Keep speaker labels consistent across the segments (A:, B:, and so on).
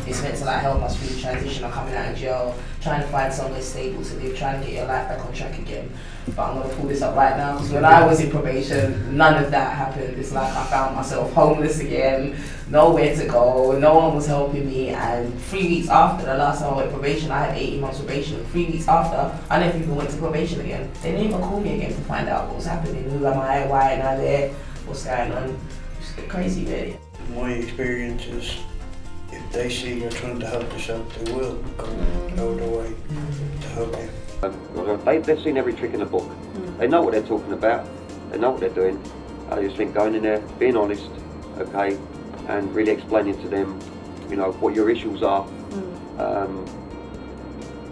A: it's meant to like help us through the transition of coming out of jail, trying to find somewhere stable to live, trying to get your life back on track again. But I'm gonna pull this up right now because when I was in probation, none of that happened. It's like I found myself homeless again, nowhere to go, no one was helping me, and 3 weeks after the last time I went probation, I had 18 months probation. 3 weeks after, I never even went to probation again. They didn't even call me again to find out what was happening, who am I, why am I there, what's going on. Just get crazy really.
B: My experience is, if they see you're trying to help yourself, they will go out of the way to help you.
C: They've seen every trick in the book. They know what they're talking about. They know what they're doing. I just think going in there, being honest, okay, and really explaining to them, you know, what your issues are,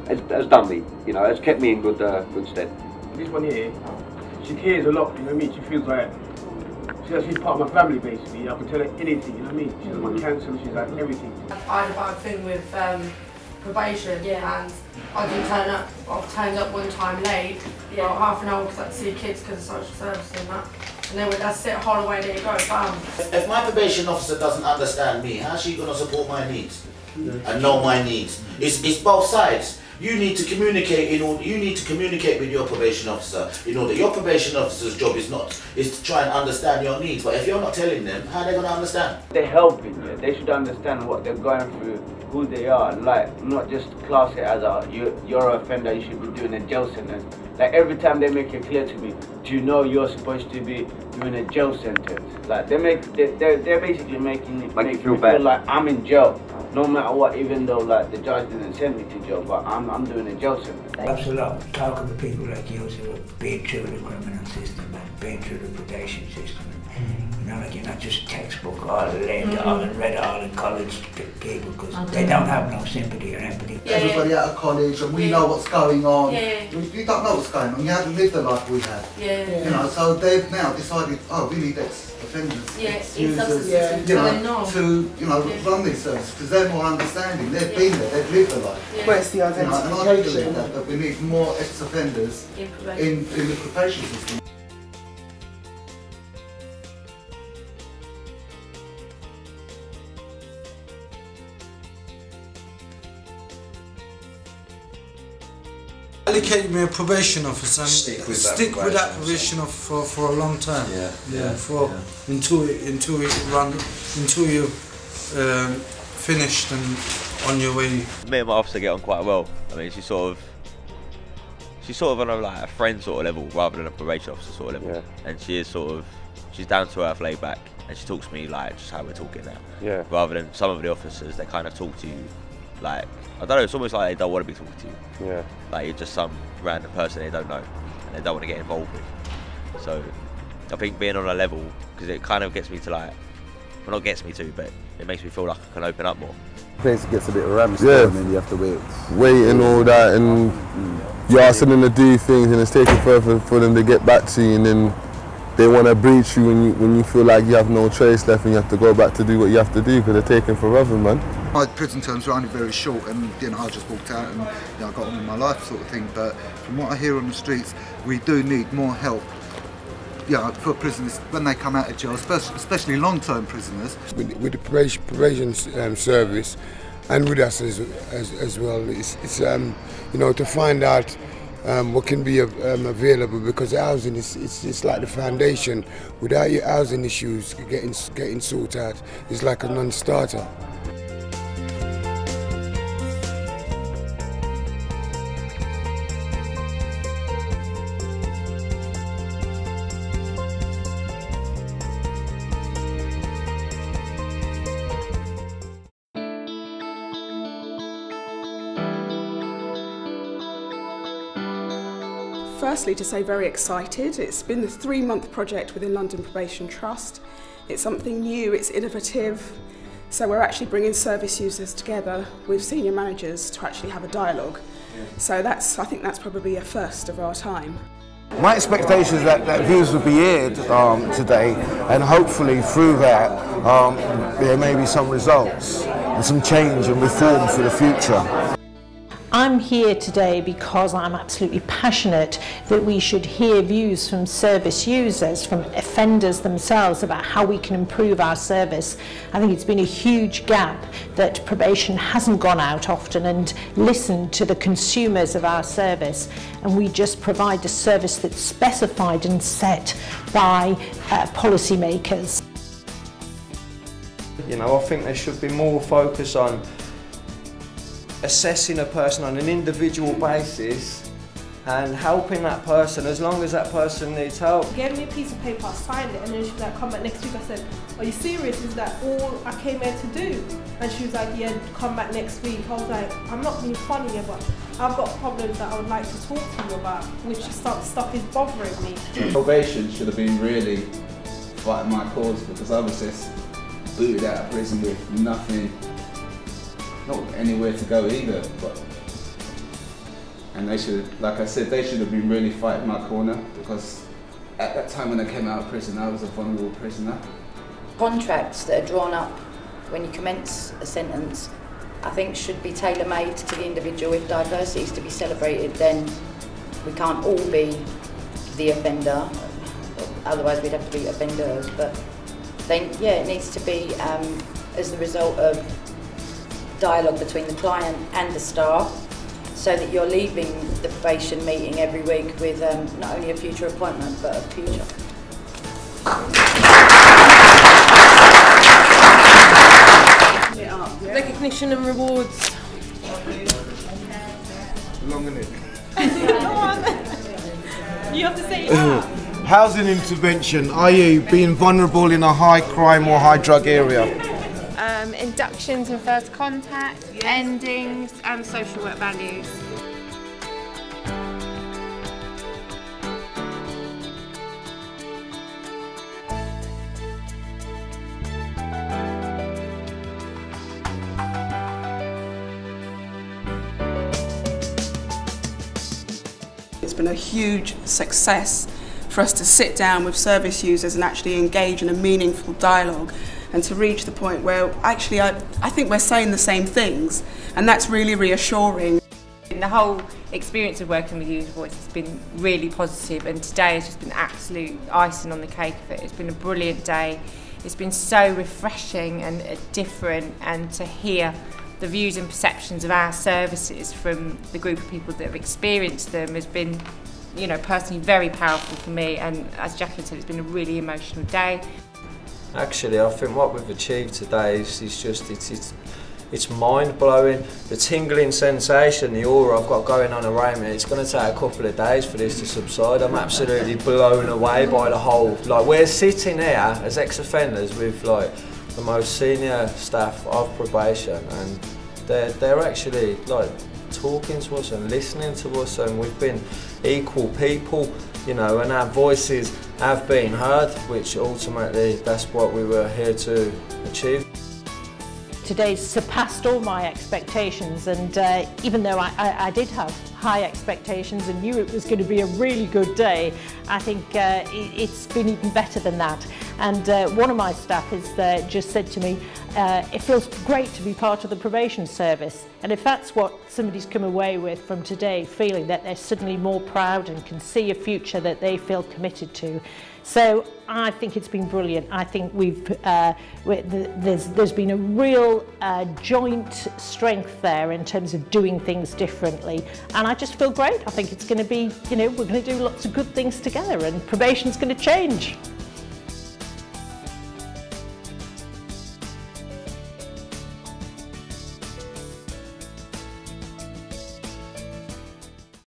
C: has done me. You know, has kept me in good stead.
D: This one here, she cares a lot. You know what I mean? She feels like she's part of my family basically. I can tell her anything. You know what I mean? She's my counsellor. She's like everything.
E: I had a bad thing with probation, and I didn't turn up. I turned up one time late, about half an hour because I had to see kids because of social services and that. And they were, that's it, Holloway, there you go, bam.
F: If my probation officer doesn't understand me, how's she going to support my needs and know my needs? It's both sides. You need to communicate with your probation officer in order. Your probation officer's job is to try and understand your needs. But if you're not telling them, how are they going to understand?
G: They're helping you. They should understand what they're going through, who they are. Like, not just class it as you're an offender, you should be doing a jail sentence. Like, every time they make it clear to me, do you know you're supposed to be doing a jail sentence? Like, they're basically making me feel bad. Like I'm in jail, no matter what, even though like the judge didn't send me to jail, but I'm doing a jail sentence.
H: That's a lot of talk of the people like you who have been through the criminal system and been through the probation system. You know, like you're not just textbook all read all in college people, because they don't have no sympathy or empathy.
I: Everybody out of college and we know what's going on. You don't know what's going on, you haven't lived the life we have. You know, so they've now decided, oh, we need ex-offenders, ex-users, you know, to run these services, because they're more understanding, they've been there, they've lived the life.
J: Where's the
I: identification? You know, and I believe that we need more ex-offenders in the probation system.
K: Allocate me a probation officer and stick with that probation officer for a long time. Until you're finished and on your way.
L: Me and my officer get on quite well. I mean, she's sort of on a like a friend sort of level rather than a probation officer sort of level. And she is she's down to earth, laid back, and she talks to me like just how we're talking now. Rather than some of the officers, they kind of talk to you like, I don't know, it's almost like they don't want to be talking to you. Like you're just some random person they don't know and they don't want to get involved with. So I think being on a level, because it kind of gets me to like, well not gets me to, but it makes me feel like I can open up more.
M: The place gets a bit rammed and then you have to wait and all that, and you're asking them to do things and it's taking forever for them to get back to you, and then they want to breach you when you feel like you have no choice left and you have to go back to do what you have to do because they're taking forever, man.
I: My prison terms were only very short, and you know, I just walked out and you know, I got on with my life sort of thing. But from what I hear on the streets, we do need more help. Yeah, for prisoners when they come out of jail, especially long-term prisoners.
N: With the probation service, and with us as well, it's you know, to find out what can be available, because housing it's like the foundation. Without your housing issues getting sorted out, it's like a non-starter.
J: Firstly, to say very excited. It's been the 3-month project within London Probation Trust. It's something new, it's innovative, so we're actually bringing service users together with senior managers to actually have a dialogue. So I think that's probably a first of our time.
O: My expectation is that views will be aired today, and hopefully through that there may be some results and some change and reform for the future.
P: I'm here today because I'm absolutely passionate that we should hear views from service users, from offenders themselves, about how we can improve our service. I think it's been a huge gap that probation hasn't gone out often and listened to the consumers of our service, and we just provide a service that's specified and set by policymakers.
Q: You know, I think there should be more focus on assessing a person on an individual basis and helping that person as long as that person needs help.
R: She gave me a piece of paper, I signed it, and then she was like, come back next week. I said, are you serious? Is that all I came here to do? And she was like, yeah, come back next week. I was like, I'm not being funny here, but I've got problems that I would like to talk to you about, which stuff is bothering me.
S: Probation should have been really fighting my cause, because I was just booted out of prison with nothing, not anywhere to go either. And they should, like I said, they should have been really fighting my corner, because at that time when I came out of prison, I was a vulnerable prisoner.
T: Contracts that are drawn up when you commence a sentence, I think should be tailor-made to the individual. If diversity is to be celebrated, then we can't all be the offender, otherwise we'd have to be offenders. But then, yeah, it needs to be as the result of dialogue between the client and the staff, so that you're leaving the probation meeting every week with not only a future appointment, but a future.
R: Recognition and rewards.
S: Long in it.
R: You have to say it out.
O: Housing intervention, i.e. being vulnerable in a high crime or high drug area.
U: Inductions and first contact, endings and social work values.
J: It's been a huge success for us to sit down with service users and actually engage in a meaningful dialogue, and to reach the point where actually I think we're saying the same things, and that's really reassuring.
U: The whole experience of working with User Voice has been really positive, and today has just been absolute icing on the cake of it. It's been a brilliant day. It's been so refreshing and different, and to hear the views and perceptions of our services from the group of people that have experienced them has been, you know, personally very powerful for me, and as Jacqueline said, it's been a really emotional day.
Q: Actually, I think what we've achieved today is just, it's mind-blowing. The tingling sensation, the aura I've got going on around me, it's going to take a couple of days for this to subside. I'm absolutely blown away by the whole, like, we're sitting here as ex-offenders with like the most senior staff of probation, and they're actually like talking to us and listening to us, and we've been equal people, you know, and our voices have been heard, which ultimately that's what we were here to achieve.
P: Today surpassed all my expectations, and even though I did have high expectations and knew it was going to be a really good day, I think it's been even better than that. And one of my staff has just said to me, it feels great to be part of the probation service. And if that's what somebody's come away with from today, feeling that they're suddenly more proud and can see a future that they feel committed to. So I think it's been brilliant. I think there's been a real joint strength there in terms of doing things differently, and I just feel great. I think it's going to be, you know, we're going to do lots of good things together, and probation's going to change.